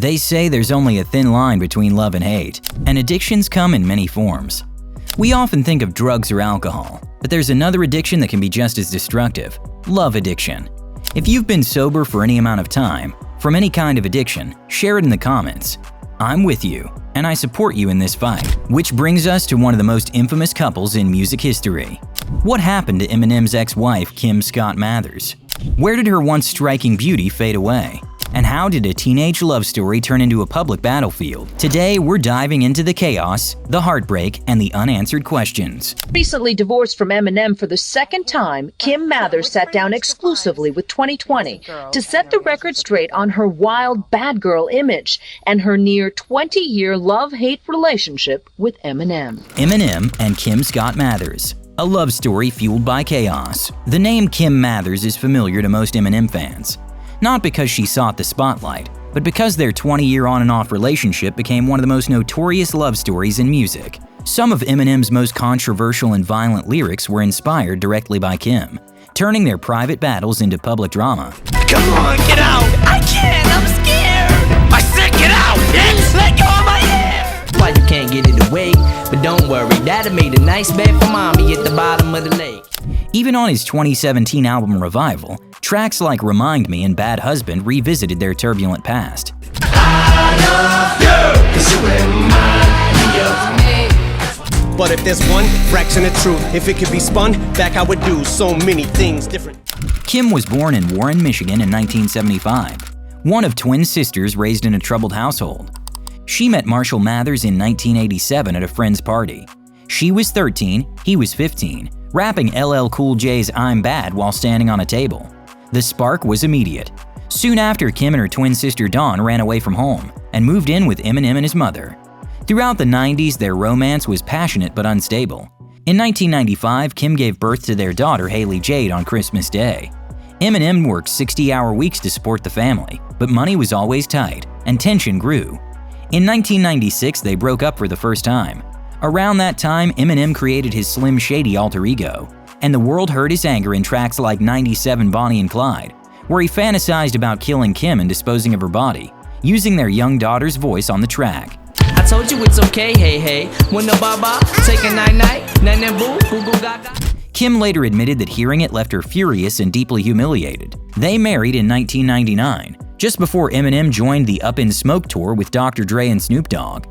They say there's only a thin line between love and hate, and addictions come in many forms. We often think of drugs or alcohol, but there's another addiction that can be just as destructive: love addiction. If you've been sober for any amount of time, from any kind of addiction, share it in the comments. I'm with you, and I support you in this fight. Which brings us to one of the most infamous couples in music history. What happened to Eminem's ex-wife, Kim Scott Mathers? Where did her once striking beauty fade away? And how did a teenage love story turn into a public battlefield? Today, we're diving into the chaos, the heartbreak, and the unanswered questions. Recently divorced from Eminem for the second time, Kim Mathers sat down exclusively with 2020 to set the record straight on her wild bad girl image and her near 20-year love-hate relationship with Eminem. Eminem and Kim Scott Mathers. A love story fueled by chaos. The name Kim Mathers is familiar to most Eminem fans. Not because she sought the spotlight, but because their 20-year on and off relationship became one of the most notorious love stories in music. Some of Eminem's most controversial and violent lyrics were inspired directly by Kim, turning their private battles into public drama. Come on, get out! I can't, I'm scared! I said get out, bitch! Let go of my hair! Why you can't get it away? But don't worry, Daddy made a nice bed for Mommy at the bottom of the lake. Even on his 2017 album Revival, tracks like Remind Me and Bad Husband revisited their turbulent past. I love you, 'cause you remind me of me. But if there's one fraction of truth, if it could be spun back, I would do so many things different. Kim was born in Warren, Michigan in 1975, one of twin sisters raised in a troubled household. She met Marshall Mathers in 1987 at a friend's party. She was 13, he was 15, rapping LL Cool J's I'm Bad while standing on a table. The spark was immediate. Soon after, Kim and her twin sister Dawn ran away from home and moved in with Eminem and his mother. Throughout the 90s, their romance was passionate but unstable. In 1995, Kim gave birth to their daughter Haley Jade on Christmas Day. Eminem worked 60-hour weeks to support the family, but money was always tight, and tension grew. In 1996, they broke up for the first time. Around that time, Eminem created his Slim Shady alter ego, and the world heard his anger in tracks like 97 Bonnie and Clyde, where he fantasized about killing Kim and disposing of her body, using their young daughter's voice on the track. I told you it's okay, hey, hey. When the baba, take a night-night, boo, goo gaga. Kim later admitted that hearing it left her furious and deeply humiliated. They married in 1999, just before Eminem joined the Up in Smoke tour with Dr. Dre and Snoop Dogg.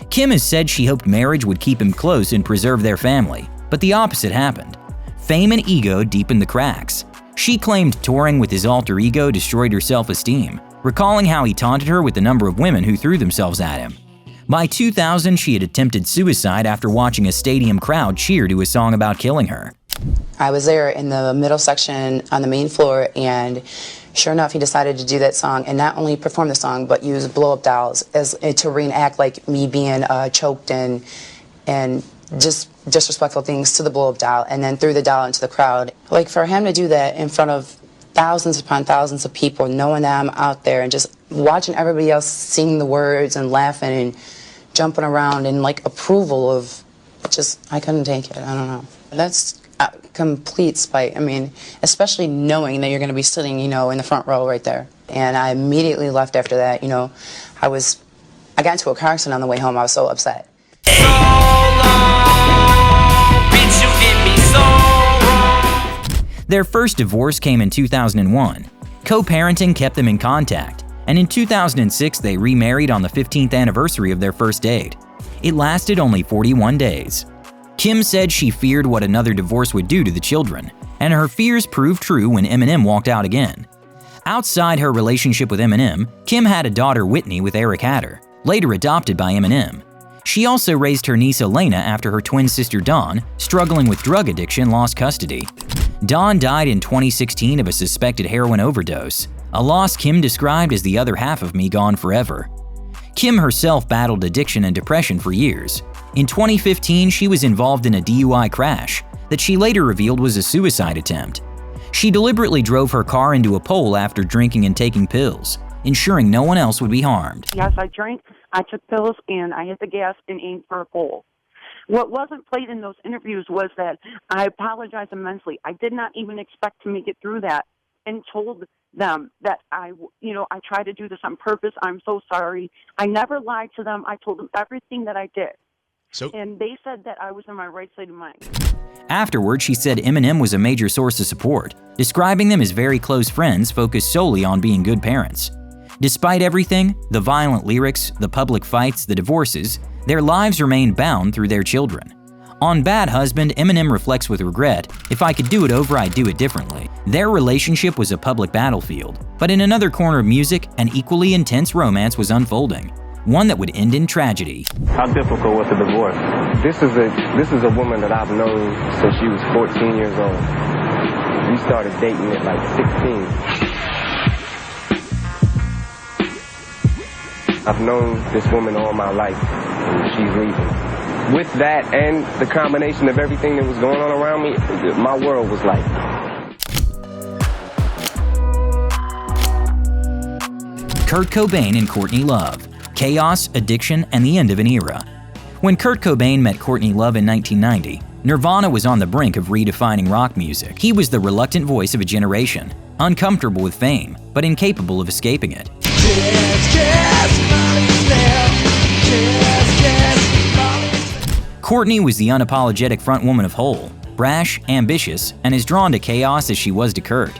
Kim has said she hoped marriage would keep him close and preserve their family, but the opposite happened. Fame and ego deepened the cracks. She claimed touring with his alter ego destroyed her self-esteem, recalling how he taunted her with the number of women who threw themselves at him. By 2000, she had attempted suicide after watching a stadium crowd cheer to a song about killing her. I was there in the middle section on the main floor, and sure enough, he decided to do that song and not only perform the song, but use blow-up dolls as to reenact like me being choked and just disrespectful things to the blow-up doll, and then threw the doll into the crowd. Like, for him to do that in front of thousands upon thousands of people, knowing that I'm out there and just watching everybody else sing the words and laughing and jumping around in like approval of just, I couldn't take it. I don't know. That's complete spite. I mean, especially knowing that you're going to be sitting, in the front row right there. And I immediately left after that. I got into a car accident on the way home. I was so upset. So long, bitch, you did me so wrong. Their first divorce came in 2001. Co-parenting kept them in contact, and in 2006 they remarried on the 15th anniversary of their first date. It lasted only 41 days. Kim said she feared what another divorce would do to the children, and her fears proved true when Eminem walked out again. Outside her relationship with Eminem, Kim had a daughter, Whitney, with Eric Hatter, later adopted by Eminem. She also raised her niece Elena after her twin sister Dawn, struggling with drug addiction, lost custody. Dawn died in 2016 of a suspected heroin overdose, a loss Kim described as the other half of me gone forever. Kim herself battled addiction and depression for years. In 2015, she was involved in a DUI crash that she later revealed was a suicide attempt. She deliberately drove her car into a pole after drinking and taking pills, ensuring no one else would be harmed. Yes, I drank, I took pills, and I hit the gas and aimed for a pole. What wasn't played in those interviews was that I apologize immensely. I did not even expect to make it through that, and told them that I tried to do this on purpose. I'm so sorry. I never lied to them. I told them everything that I did. And they said that I was in my right state of mind. Afterward, she said Eminem was a major source of support, describing them as very close friends focused solely on being good parents. Despite everything, the violent lyrics, the public fights, the divorces, their lives remain bound through their children. On Bad Husband, Eminem reflects with regret, "If I could do it over, I'd do it differently." Their relationship was a public battlefield, but in another corner of music, an equally intense romance was unfolding, one that would end in tragedy. How difficult was the divorce? This is a woman that I've known since she was 14 years old. We started dating at like 16. I've known this woman all my life, and she's leaving. With that and the combination of everything that was going on around me, my world was like... Kurt Cobain and Courtney Love. Chaos, addiction, and the end of an era. When Kurt Cobain met Courtney Love in 1990, Nirvana was on the brink of redefining rock music. He was the reluctant voice of a generation, uncomfortable with fame, but incapable of escaping it. Courtney was the unapologetic frontwoman of Hole, brash, ambitious, and as drawn to chaos as she was to Kurt.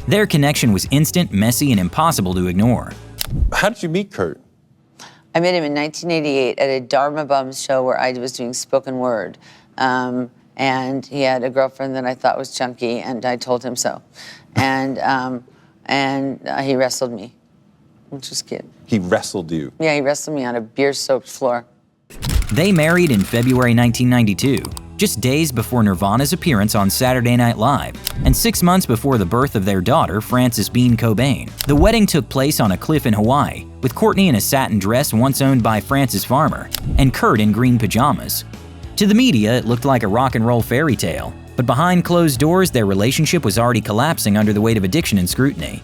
Their connection was instant, messy, and impossible to ignore. How did you meet Kurt? I met him in 1988 at a Dharma Bums show where I was doing spoken word. And he had a girlfriend that I thought was chunky, and I told him so. And he wrestled me, which was cute. He wrestled you? Yeah, he wrestled me on a beer-soaked floor. They married in February 1992, just days before Nirvana's appearance on Saturday Night Live, and 6 months before the birth of their daughter, Frances Bean Cobain. The wedding took place on a cliff in Hawaii, with Courtney in a satin dress once owned by Frances Farmer, and Kurt in green pajamas. To the media, it looked like a rock and roll fairy tale, but behind closed doors, their relationship was already collapsing under the weight of addiction and scrutiny.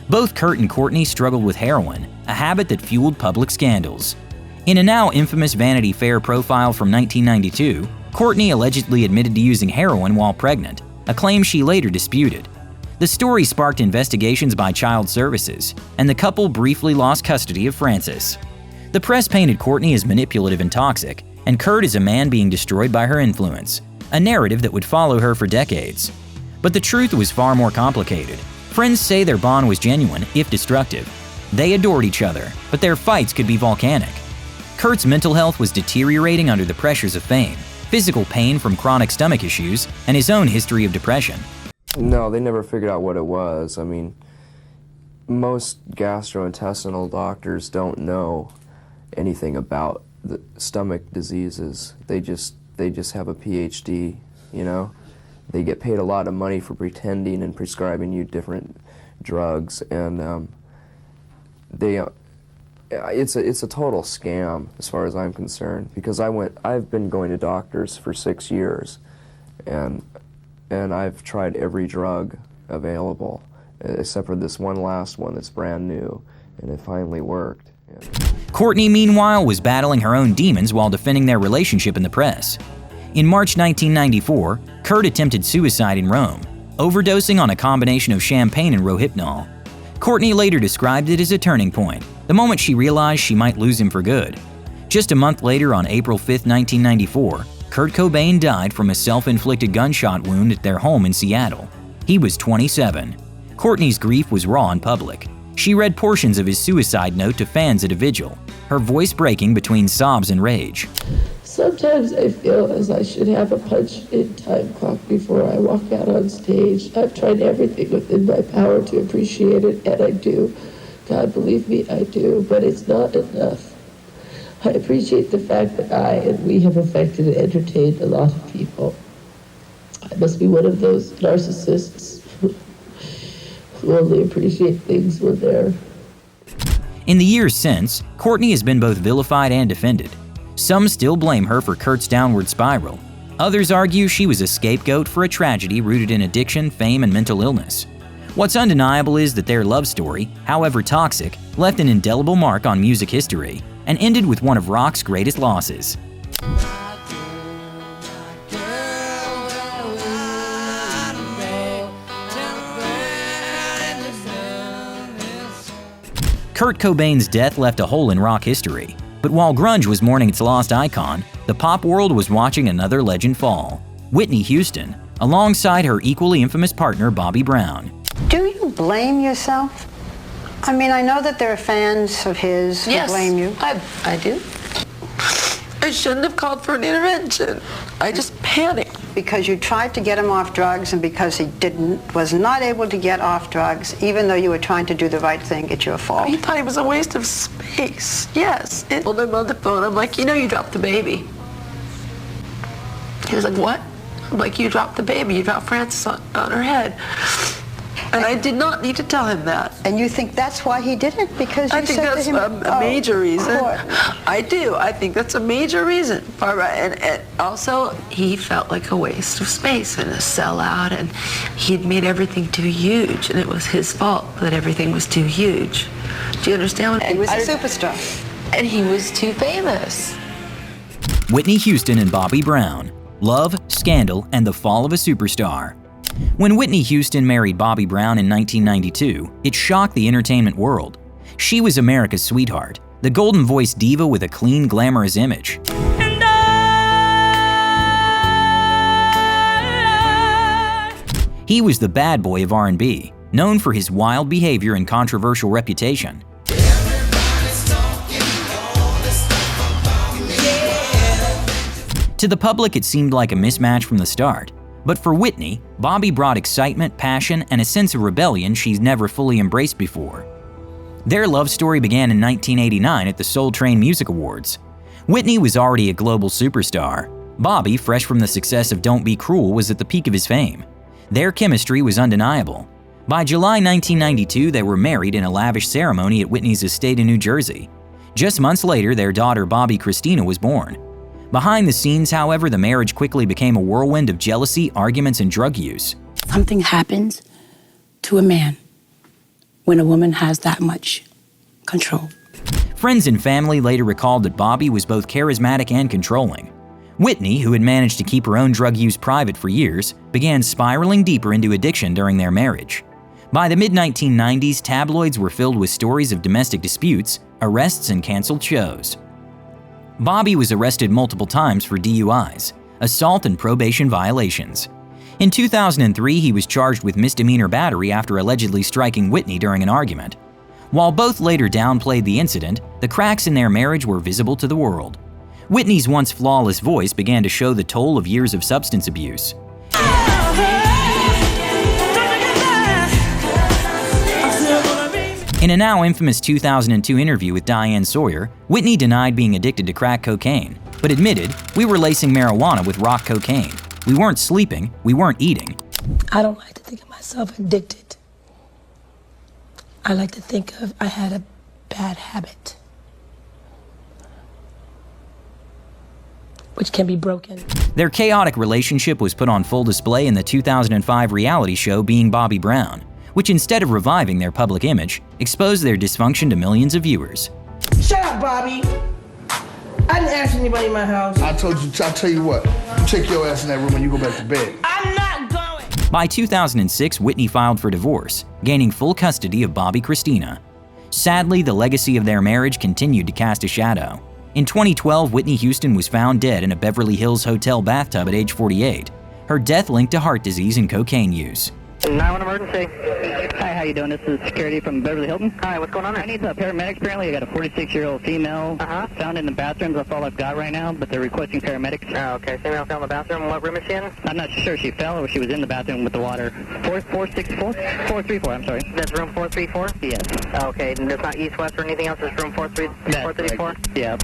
Both Kurt and Courtney struggled with heroin, a habit that fueled public scandals. In a now infamous Vanity Fair profile from 1992, Courtney allegedly admitted to using heroin while pregnant, a claim she later disputed. The story sparked investigations by Child Services, and the couple briefly lost custody of Frances. The press painted Courtney as manipulative and toxic, and Kurt as a man being destroyed by her influence, a narrative that would follow her for decades. But the truth was far more complicated. Friends say their bond was genuine, if destructive. They adored each other, but their fights could be volcanic. Kurt's mental health was deteriorating under the pressures of fame, physical pain from chronic stomach issues, and his own history of depression. No, they never figured out what it was. I mean, most gastrointestinal doctors don't know anything about the stomach diseases. They just have a PhD, you know? They get paid a lot of money for pretending and prescribing you different drugs, and it's a total scam as far as I'm concerned, because I've been going to doctors for 6 years, and I've tried every drug available except for this one last one that's brand new, and it finally worked. Courtney, meanwhile, was battling her own demons while defending their relationship in the press. In March 1994, Kurt attempted suicide in Rome, overdosing on a combination of champagne and Rohypnol. Courtney later described it as a turning point, the moment she realized she might lose him for good. Just a month later, on April 5, 1994, Kurt Cobain died from a self-inflicted gunshot wound at their home in Seattle. He was 27. Courtney's grief was raw and public. She read portions of his suicide note to fans at a vigil, her voice breaking between sobs and rage. Sometimes I feel as I should have a punch-in time clock before I walk out on stage. I've tried everything within my power to appreciate it, and I do. God, believe me, I do, but it's not enough. I appreciate the fact that I and we have affected and entertained a lot of people. I must be one of those narcissists who only appreciate things when they're... In the years since, Courtney has been both vilified and defended. Some still blame her for Kurt's downward spiral. Others argue she was a scapegoat for a tragedy rooted in addiction, fame, and mental illness. What's undeniable is that their love story, however toxic, left an indelible mark on music history and ended with one of rock's greatest losses. Kurt Cobain's death left a hole in rock history, but while grunge was mourning its lost icon, the pop world was watching another legend fall, Whitney Houston, alongside her equally infamous partner Bobby Brown. Do you blame yourself? I mean, I know that there are fans of his who blame you. I do. I shouldn't have called for an intervention. I just panicked. Because you tried to get him off drugs, and because he was not able to get off drugs, even though you were trying to do the right thing, it's your fault. He thought it was a waste of space. Yes. I told him on the phone, I'm like, you know you dropped the baby. He was like, what? I'm like, you dropped the baby. You dropped Frances on her head. And I did not need to tell him that. And you think that's why he did it? Because you said to him, a major reason. I do. I think that's a major reason, Barbara. And also, he felt like a waste of space and a sellout, and he'd made everything too huge, and it was his fault that everything was too huge. Do you understand? He was a superstar. And he was too famous. Whitney Houston and Bobby Brown. Love, scandal, and the fall of a superstar. When Whitney Houston married Bobby Brown in 1992, it shocked the entertainment world. She was America's sweetheart, the golden-voiced diva with a clean, glamorous image. He was the bad boy of R&B, known for his wild behavior and controversial reputation. To the public, it seemed like a mismatch from the start. But for Whitney, Bobby brought excitement, passion, and a sense of rebellion she's never fully embraced before. Their love story began in 1989 at the Soul Train Music Awards. Whitney was already a global superstar. Bobby, fresh from the success of Don't Be Cruel, was at the peak of his fame. Their chemistry was undeniable. By July 1992, they were married in a lavish ceremony at Whitney's estate in New Jersey. Just months later, their daughter Bobby Christina was born. Behind the scenes, however, the marriage quickly became a whirlwind of jealousy, arguments, and drug use. Something happens to a man when a woman has that much control. Friends and family later recalled that Bobby was both charismatic and controlling. Whitney, who had managed to keep her own drug use private for years, began spiraling deeper into addiction during their marriage. By the mid-1990s, tabloids were filled with stories of domestic disputes, arrests, and canceled shows. Bobby was arrested multiple times for DUIs, assault, and probation violations. In 2003, he was charged with misdemeanor battery after allegedly striking Whitney during an argument. While both later downplayed the incident, the cracks in their marriage were visible to the world. Whitney's once flawless voice began to show the toll of years of substance abuse. In a now infamous 2002 interview with Diane Sawyer, Whitney denied being addicted to crack cocaine, but admitted, "We were lacing marijuana with rock cocaine. We weren't sleeping, we weren't eating." I don't like to think of myself addicted. I like to think of I had a bad habit, which can be broken. Their chaotic relationship was put on full display in the 2005 reality show Being Bobby Brown, which instead of reviving their public image, exposed their dysfunction to millions of viewers. Shut up, Bobby! I didn't ask anybody in my house. I'll tell you what, you take your ass in that room when you go back to bed. I'm not going! By 2006, Whitney filed for divorce, gaining full custody of Bobby Christina. Sadly, the legacy of their marriage continued to cast a shadow. In 2012, Whitney Houston was found dead in a Beverly Hills hotel bathtub at age 48. Her death linked to heart disease and cocaine use. 911 emergency. Hi, how you doing? This is security from Beverly Hilton. Hi, what's going on there? I need a paramedics. Apparently, I got a 46-year-old female found in the bathrooms. That's all I've got right now, but they're requesting paramedics. Oh, okay. Female found in the bathroom. What room is she in? I'm not sure. She fell or she was in the bathroom with the water. 464? 434, I'm sorry. That's room 434? Yes. Okay, and there's not east, west, or anything else? There's room 434? Yeah.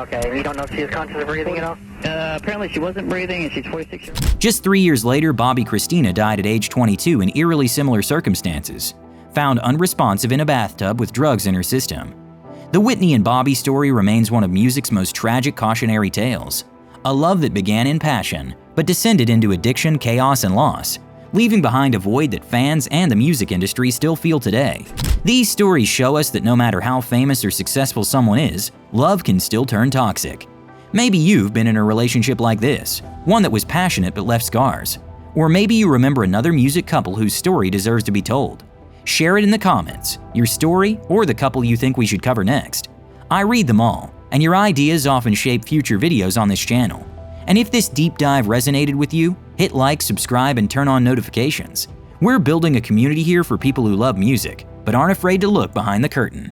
Okay, and you don't know if she is conscious of breathing at all? Apparently she wasn't breathing, and she's 46 years old. Just 3 years later, Bobby Christina died at age 22 in eerily similar circumstances, found unresponsive in a bathtub with drugs in her system. The Whitney and Bobby story remains one of music's most tragic cautionary tales. A love that began in passion, but descended into addiction, chaos, and loss, leaving behind a void that fans and the music industry still feel today. These stories show us that no matter how famous or successful someone is, love can still turn toxic. Maybe you've been in a relationship like this, one that was passionate but left scars. Or maybe you remember another music couple whose story deserves to be told. Share it in the comments, your story, or the couple you think we should cover next. I read them all, and your ideas often shape future videos on this channel. And if this deep dive resonated with you, hit like, subscribe, and turn on notifications. We're building a community here for people who love music, but aren't afraid to look behind the curtain.